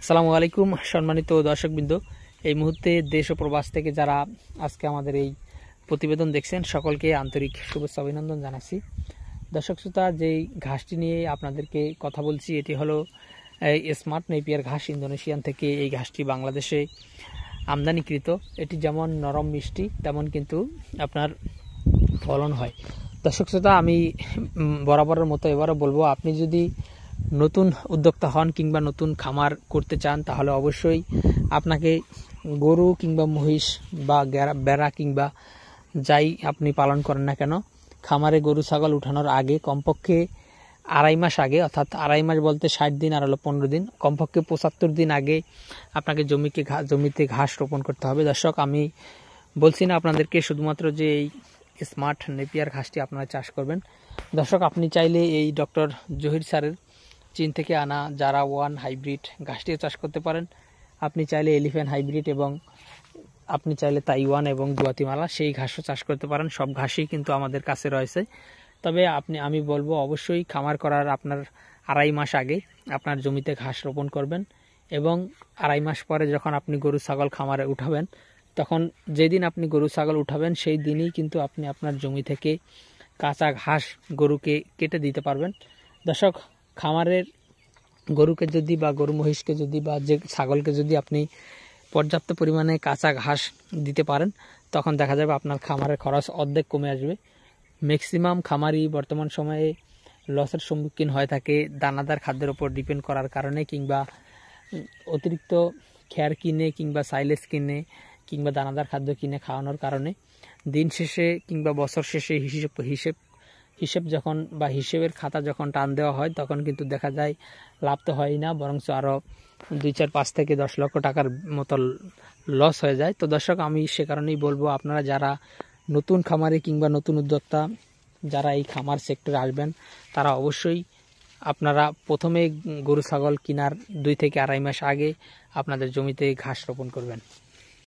আসসালামু আলাইকুম সম্মানিত দর্শকবৃন্দ। এই মুহূর্তে দেশ ও প্রবাস থেকে যারা আজকে আমাদের এই প্রতিবেদন দেখছেন সকলকে আন্তরিক শুভেচ্ছা অভিনন্দন জানাচ্ছি। দর্শক শ্রোতা, যেই ঘাসটি নিয়ে আপনাদেরকে কথা বলছি এটি হলো স্মার্ট নেপিয়ার ঘাস। ইন্দোনেশিয়ান থেকে এই ঘাসটি বাংলাদেশে আমদানিকৃত। এটি যেমন নরম মিষ্টি তেমন কিন্তু আপনার ফলন হয়। দর্শক শ্রোতা, আমি বরাবরের মতো এবারও বলবো, আপনি যদি নতুন উদ্যোক্তা হন কিংবা নতুন খামার করতে চান তাহলে অবশ্যই আপনাকে গরু কিংবা মহিষ বা বেড়া কিংবা যাই আপনি পালন করেন না কেন, খামারে গরু ছাগল উঠানোর আগে কমপক্ষে 2.5 মাস আগে, অর্থাৎ 2.5 মাস বলতে 60 দিন আর হলো 15 দিন, কমপক্ষে 75 দিন আগে আপনাকে জমিতে ঘাস রোপণ করতে হবে। দর্শক, আমি বলছি না আপনাদেরকে শুধুমাত্র যে এই স্মার্ট নেপিয়ার ঘাসটি আপনারা চাষ করবেন। দর্শক, আপনি চাইলে এই ডক্টর জহির স্যারের চীন থেকে আনা জারা 1 হাইব্রিড ঘাসটিও চাষ করতে পারেন। আপনি চাইলে এলিফ্যান্ট হাইব্রিড এবং আপনি চাইলে তাইওয়ান এবং গুয়াতিমালা সেই ঘাসও চাষ করতে পারেন। সব ঘাসই কিন্তু আমাদের কাছে রয়েছে। তবে আমি বলবো অবশ্যই খামার করার আপনার 2.5 মাস আগে আপনার জমিতে ঘাস রোপণ করবেন এবং 2.5 মাস পরে যখন আপনি গরু ছাগল খামারে উঠাবেন, তখন যেদিন আপনি গরু ছাগল উঠাবেন সেই দিনই কিন্তু আপনি আপনার জমি থেকে কাঁচা ঘাস গরুকে কেটে দিতে পারবেন। দর্শক, খামারের গরুকে যদি বা গরু মহিষকে যদি বা যে ছাগলকে যদি আপনি পর্যাপ্ত পরিমাণে কাঁচা ঘাস দিতে পারেন, তখন দেখা যাবে আপনার খামারের খরচ অর্ধেক কমে আসবে। ম্যাক্সিমাম খামারই বর্তমান সময়ে লসের সম্মুখীন হয়ে থাকে দানাদার খাদ্যের উপর ডিপেন্ড করার কারণে, কিংবা অতিরিক্ত খ্যার কিনে কিংবা সাইলেজ কিনে কিংবা দানাদার খাদ্য কিনে খাওয়ানোর কারণে দিন শেষে কিংবা বছর শেষে হিসেব যখন বা হিসেবের খাতা যখন টান দেওয়া হয় তখন কিন্তু দেখা যায় লাভ তো হয় না, বরঞ্চ আরও 2, 4, 5 থেকে 10 লক্ষ টাকার মতো লস হয়ে যায়। তো দর্শক, আমি সে কারণেই বলবো, আপনারা যারা নতুন খামারে কিংবা নতুন উদ্যোক্তা যারা এই খামার সেক্টরে আসবেন, তারা অবশ্যই আপনারা প্রথমে গরু ছাগল কেনার 2 থেকে 2.5 মাস আগে আপনাদের জমিতে ঘাস রোপণ করবেন।